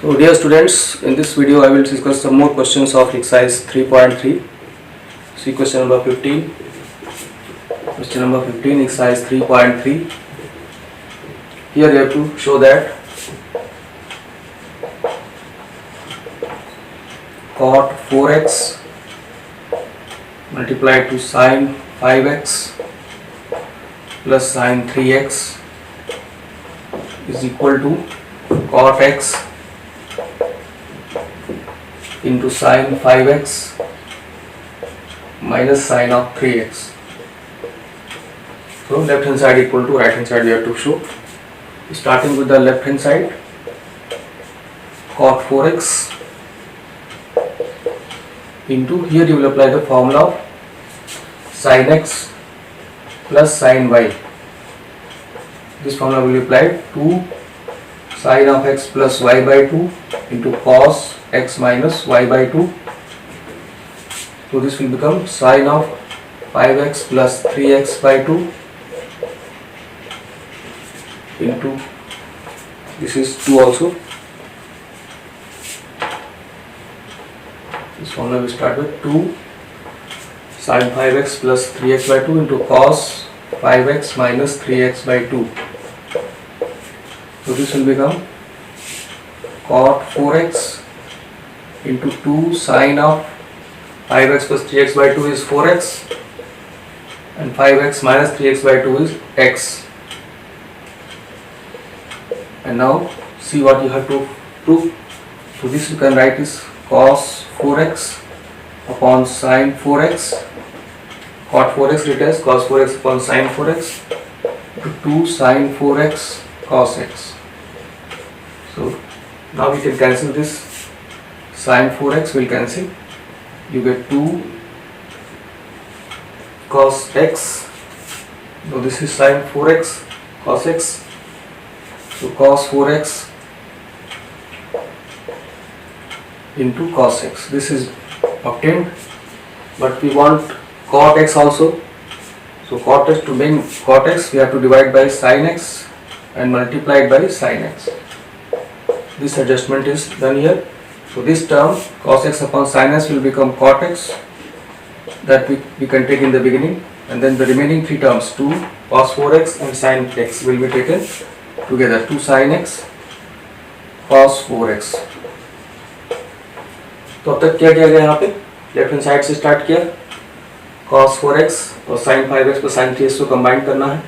So dear students, in this video I will discuss some more questions of exercise 3.3. See question number 15. Question number 15, exercise 3.3. Here you have to show that cot 4x multiplied to sin 5x plus sin 3x is equal to cot x into sin 5x minus sin of 3x. So left hand side equal to right hand side we have to show. Starting with the left hand side, cot 4x into, here you will apply the formula of sin x plus sin y. This formula will be applied to sin of x plus y by 2 into cos x minus y by 2. So this will become sin of 5x plus 3x by 2 into, this is 2 also. This formula will start with 2 sin 5x plus 3x by 2 into cos 5x minus 3x by 2. So this will become cot 4x into 2 sin of 5x plus 3x by 2 is 4x and 5x minus 3x by 2 is x. And now see what you have to prove. So this you can write is cos 4x upon sin 4x, cot 4x written as cos 4x upon sin 4x to 2 sin 4x cos x. So now we can cancel this, sin 4x will cancel, you get 2 cos x. So this is sin 4x cos x, so cos 4x into cos x. This is obtained, but we want cot x also. So cot x, to bring cot x we have to divide by sin x and multiply it by sin x. This adjustment is done here. So this term cos x upon sin x will become cot x, that we can take in the beginning, and then the remaining three terms 2 cos 4x and sin x will be taken together, 2 sin x cos 4x. तो अब तक क्या किया गया, यहाँ पे left hand side से start किया, cos 4x और sin 5x plus sin 3x को कंबाइन करना है.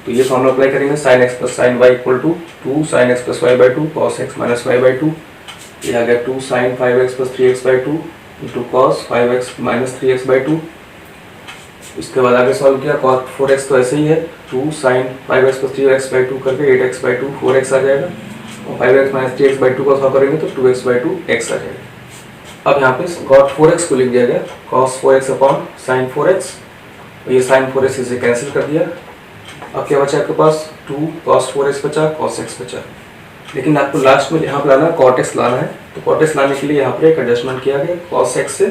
तो ये फॉर्मूला अप्लाई करेंगे, sin x plus sin y equal to 2 sin x plus y by 2 cos x minus y by 2. ये आ गया 2 sin 5x plus 3x by 2 into cos 5x minus 3x by 2. इसके बाद आगे सॉल्व किया, cos 4x तो ऐसे ही है, 2 sin 5x plus 3x by 2 करके 8x बाई 2 4x आ जाएगा, और 5x माइनस 3x बाई 2 को सॉल्व करेंगे तो 2x बाई 2 x आ जाएगा. अब यहाँ पे cot 4x को लिख दिया गया cos 4x upon sin 4x, और ये sin 4x इसे कैंसिल कर दिया. अब क्या बचा आपके पास, 2 cos 4x बचा, cos x बचा. लेकिन आपको लास्ट में यहाँ पे लाना cot x लाना है, तो cot x लाने के लिए यहाँ पर एक एडजस्टमेंट किया गया, cos x से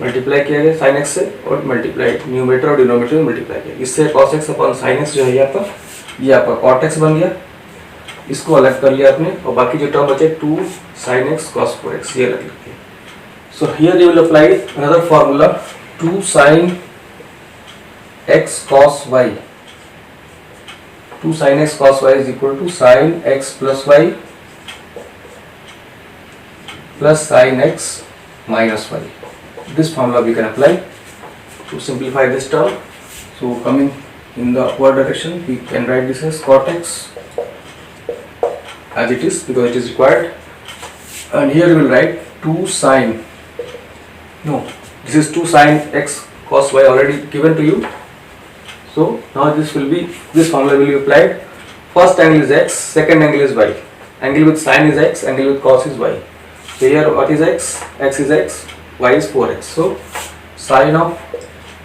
मल्टीप्लाई किया गया sin x से, और मल्टीप्लाई न्यूमरेटर और डिनोमिनेटर में मल्टीप्लाई किया. इससे cos x upon sin x जो है ये आपका cot x बन गया. इसको अलग कर लिया आपने, और बाकी जो टर्म बचे 2 sin x cos 4x ये अलग लिखिए. So here you will apply another formula, 2 sin x cos y. 2 sin x cos y is equal to sin x plus y plus sin x minus y. This formula we can apply to simplify this term. So coming in the upward direction, we can write this as cot x as it is because it is required, and here we will write 2 sin, no, this is 2 sin x cos y already given to you. So now this formula will be applied. First angle is x, second angle is y. Angle with sin is x, angle with cos is y. So here what is x? X is x, y is 4x. So sin of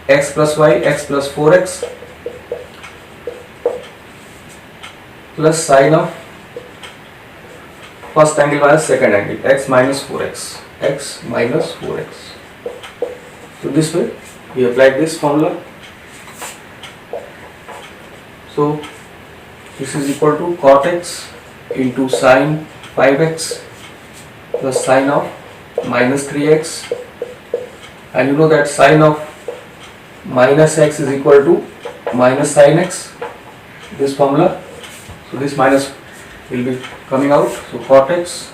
x plus y, x plus 4x plus sin of first angle minus second angle, x minus 4x, x minus 4x. So this way we applied this formula. So this is equal to cot x into sin 5x plus sine of minus 3x, and you know that sine of minus x is equal to minus sine x, this formula. So this minus will be coming out, so cot x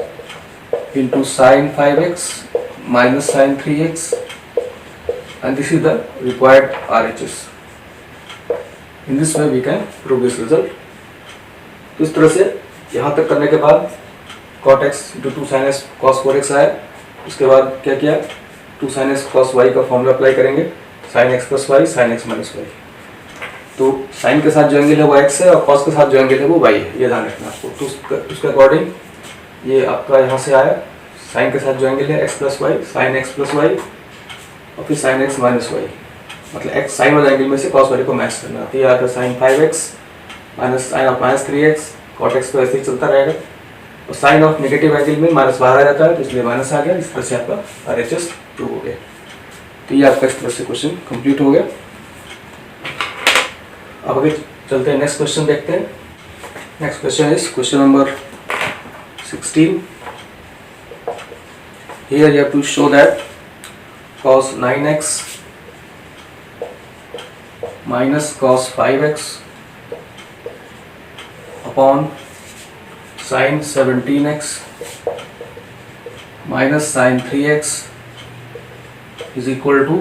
into sine 5x minus sine 3x, and this is the required RHS. In this way we can prove this result. तो इस तरह से यहाँ तक करने के बाद cot x into 2 sin x cos 4x आया. उसके बाद क्या किया, 2 sin x cos y का फॉर्मूला अप्लाई करेंगे, sin x plus y sin x minus y. तो sin के साथ जो एंगल है वो x है और cos के साथ जो एंगल है वो y है, ये ध्यान रखना आपको. तो उसके अकॉर्डिंग ये आपका यहाँ से आया, sin के साथ जो एंगल है x plus y sin x plus y और फिर sin x minus y, मतलब x sin वाले एंगल में से cos वाले को मैच करना. तो ये आता है sin 5x minus sine of minus 3x, cot x तो ऐसे ही चलता रहेगा, और साइन ऑफ नेगेटिव एंगल में माइनस बाहर आ जाता है तो इसलिए माइनस आ गया. इस तरह से आपका RHS प्रूव हो गया. तो ये आपका इस तरह से क्वेश्चन कंप्लीट हो गया. अब आगे चलते हैं, नेक्स्ट क्वेश्चन देखते हैं. Next question is question number 16. Here you have to show that cos 9x minus cos 5x upon sin 17x minus sin 3x is equal to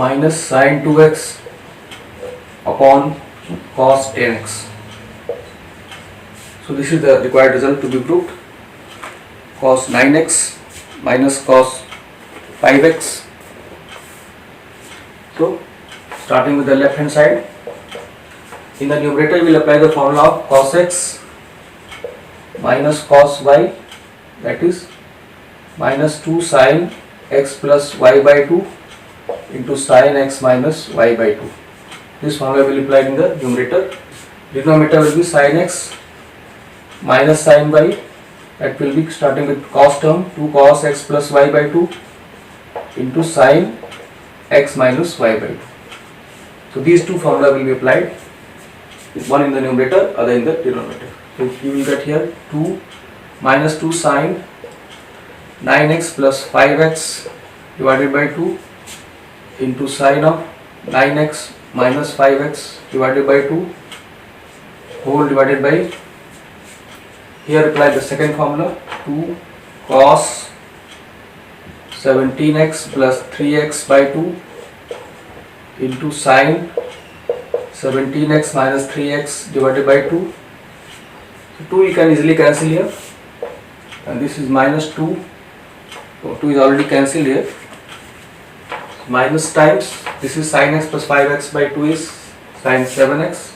minus sin 2x upon cos 10x. So this is the required result to be proved. Cos 9x minus cos 5x. So starting with the left hand side, in the numerator we will apply the formula of cos x minus cos y, that is minus 2 sin x plus y by 2 into sin x minus y by 2. This formula will be applied in the numerator. Denominator will be sin x minus sin y, that will be starting with cos term, 2 cos x plus y by 2 into sin x minus y by 2. So these two formula will be applied, one in the numerator, other in the denominator. So you will get here 2 minus 2 sin 9x plus 5x divided by 2 into sin of 9x minus 5x divided by 2 whole divided by, here apply the second formula, 2 cos 17x plus 3x by 2 into sin 17x minus 3x divided by 2. So 2 you can easily cancel here, and this is minus 2. So 2 is already cancelled here. Minus times, this is sin x plus 5x by 2 is sin 7x.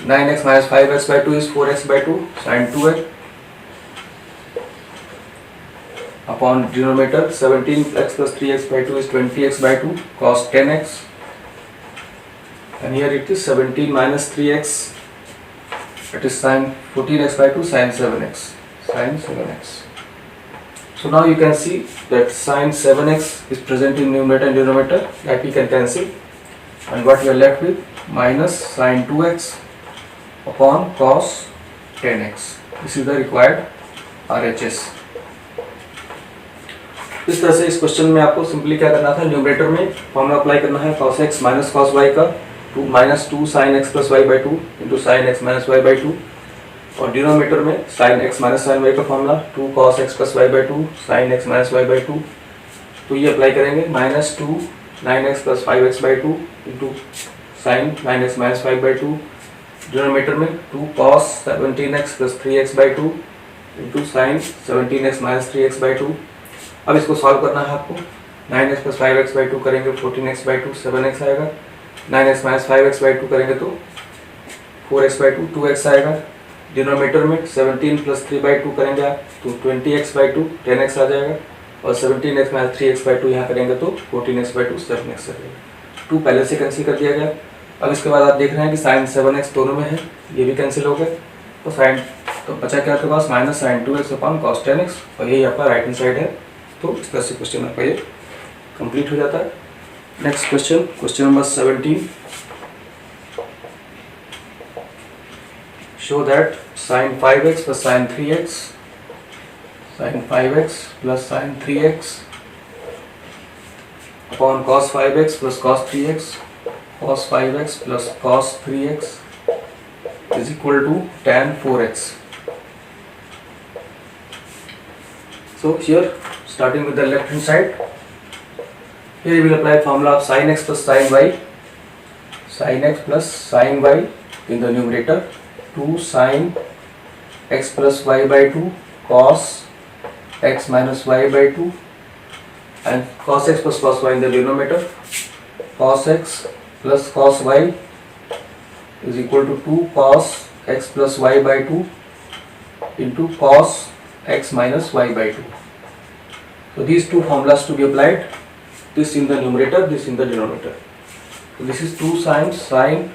9x minus 5x by 2 is 4x by 2 sin 2x upon denominator 17x plus 3x by 2 is 20x by 2 cos 10x, and here it is 17 minus 3x, that is sin 14x by 2 sin 7x, sin 7x. So now you can see that sin 7x is present in numerator and denominator, that we can cancel, and what we are left with minus sin 2x upon cos 10x. This is the required RHS. इस तरह से इस question में आपको simply क्या करना था, numerator में फॉर्मूला अप्लाई करना है cos x minus cos y का, minus 2 sin x plus y by 2 into sine x minus y by 2, और डिनोमीटर में sin x minus sine y का formula 2 cos x plus y by 2 sin x minus y by 2. तो ये apply करेंगे, minus 2 9x plus 5x by 2 into sine 9x minus 5 by 2. Denominator में 2 cos 17x plus 3x by 2 into sign 17x minus 3x by 2. अब इसको solve करना है आपको, 9x plus 5x by 2 करेंगे 14x बाई 2 7x आएगा, 9x minus 5x by 2 करेंगे तो 4x बाई 2 2x आएगा. डिनोमीटर में 17 प्लस 3 बाई 2 करेंगे आप तो 20x बाई 2 10x आ जाएगा, और 17x माइनस 3x बाई 2 यहाँ करेंगे तो 14x बाई 2 7x आ जाएगा. 2 पहले से कैंसिल कर दिया गया. अब इसके बाद आप देख रहे हैं कि साइन 7x दोनों में है, ये भी कैंसिल हो गया. तो साइन तो बचा क्या आपके पास, minus sine 2x upon cos 10x, और यही आपका राइट हैंड साइड है. तो इस तरह से क्वेश्चन आपका ये कंप्लीट हो जाता है. Next question, question number 17. show that sin 5x plus sin 3x, sin 5x plus sin 3x upon cos 5x plus cos 3x, cos 5x plus cos 3x is equal to tan 4x. So here, starting with the left hand side, here we will apply formula of sin x plus sin y, sin x plus sin y in the numerator, 2 sin x plus y by 2 cos x minus y by 2, and cos x plus cos y in the denominator, cos x plus cos y is equal to 2 cos x plus y by 2 into cos x minus y by 2. So these two formulas to be applied, this in the numerator, this in the denominator. So this is 2 times sin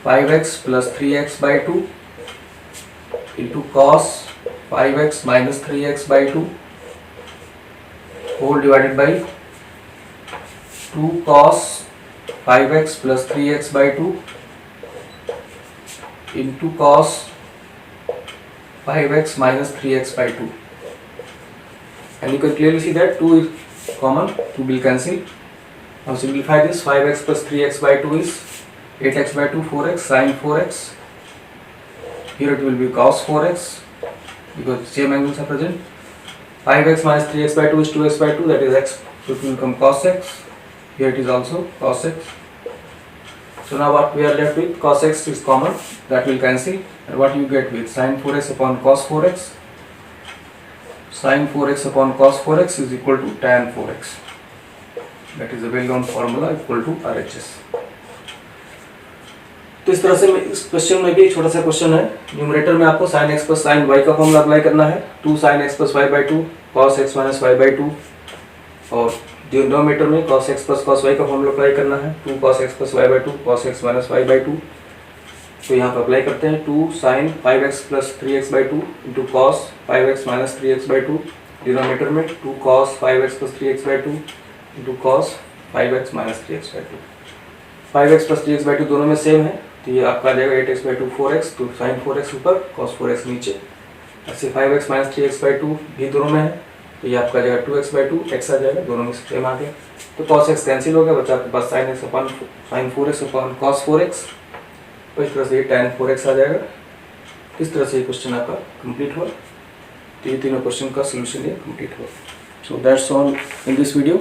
5x plus 3x by 2 into cos 5x minus 3x by 2 whole divided by 2 cos 5x plus 3x by 2 into cos 5x minus 3x by 2, and you can clearly see that 2 is common, 2 will cancel. Now simplify this, 5x plus 3x by 2 is 8x by 2, 4x, sin 4x, here it will be cos 4x because same angles are present. 5x minus 3x by 2 is 2x by 2, that is x, so it will become cos x, here it is also cos x. So now what we are left with, cos x is common, that will cancel, and what you get with sin 4x upon cos 4x, sin 4x upon cos 4x is equal to tan 4x. That is a well known formula equal to RHS. तो इस तरह से इस question में भी एक छोटा सा क्वेश्चन है, न्यूमरेटर में आपको sin x plus sin y का फॉर्मूला अप्लाई करना है, 2 sin x plus y by 2 cos x minus y by 2, और डिनोमिनेटर में cos x plus cos y का फॉर्मूला अप्लाई करना है, 2 cos x plus y by 2 cos x minus y by 2. तो यहाँ पर अप्लाई करते हैं 2 sin 5x plus 3x by 2 into cos 5x minus 3x by 2, denominator में 2 cos 5x plus 3x by 2 into cos 5x minus 3x by 2. 5x plus 3x by 2 दोनों में same है, तो ये आपका आ जाएगा 8x by 2 4x, तो sin 4x ऊपर cos 4x नीचे, ऐसे 5x minus 3x by 2 भी दोनों में है, तो ये आपका आ जाएगा 2x by 2 x आ जाएगा, दोनों में सेम आ गया, तो cos x कैंसिल हो गया, बचा आपके पास sin x upon sin 4x upon cos 4x, तो इस तरह से ये tan 4x आ जाएगा. इस तरह से ये क्वेश्चन आपका कंप्लीट हुआ. तो ये तीनों क्वेश्चन का सोल्यूशन ये कंप्लीट हुआ. So that's all in this video.